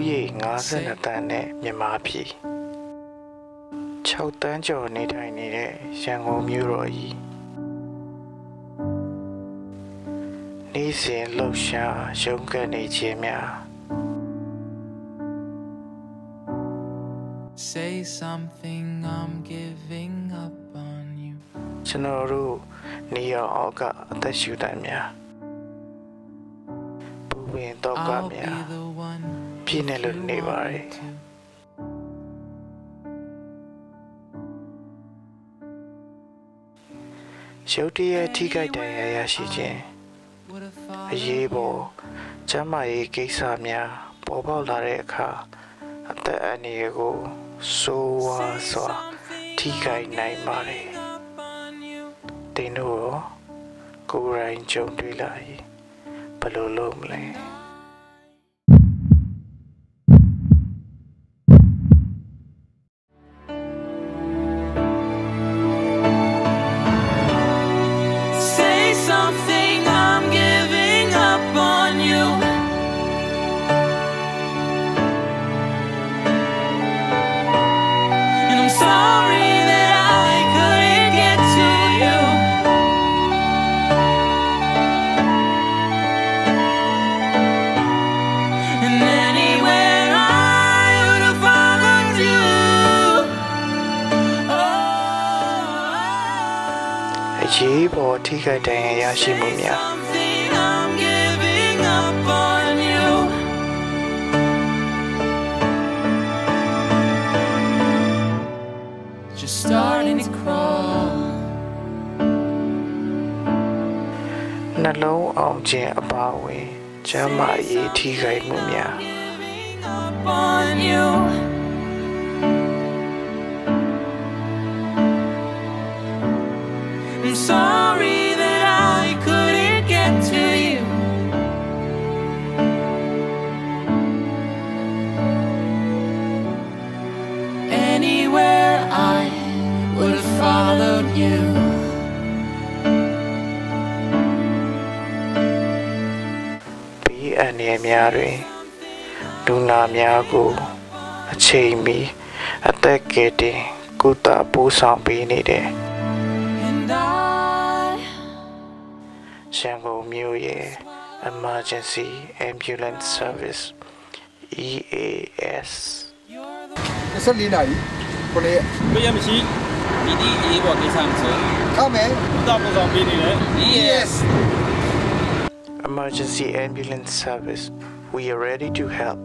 ရေ52တန်းနဲ့မြန်မာပြည်6တန်းကျော်နေထိုင်နေတဲ့ရန်ကုန်မြို့တော်ကြီးနေ့စဉ်လှုပ်ရှားရုန်းကန်နေခြင်းများ Say something, I'm giving up on you. ကျွန်တော်တို့နေရောင်အောက်ကအသက်ရှူတမ်းများပူပင်တော့ကများပြည့်နေလို့နေပါတယ်ရုတ်တရက်ထိခိုက်ဒဏ်ရာရရှိခြင်းအရေးပေါ်ကျန်းမာရေးကိစ္စများပေါ်ပေါက်လာတဲ့အခါအသက်အန္တရာယ်ကိုဆိုးဝါးစွာထိခိုက်နိုင်ပါတယ်တင်တို့ကိုယ်တိုင်ကြုံတွေ့လာရင်ဘယ်လိုလုပ်မလဲ ရေးပေါ်ထိခိုက်ဒဏ်ရာရရှိမှုများ Just starting to crawl နှလုံးအောင်ခြင်းအပါအဝင်ကျန်းမာရေးထိခိုက်မှုများ I'm sorry that I couldn't get to you. Anywhere I would have followed you. Be အန္တရာယ်များတွင်လူနာများကိုအချိန်မီအသက်ကယ်တင်ကုသပို့ဆောင်ပေးနေတယ် ရန်ကုန်မြို့ရဲ့ Emergency Ambulance Service EAS 24နာရီကိုလေပြရမရှိဒီဒီအေးပေါ်ကိစ္စမဆို เข้าမယ် တော့ပုံဆောင်ပေးနေတယ် Emergency Ambulance Service we are ready to help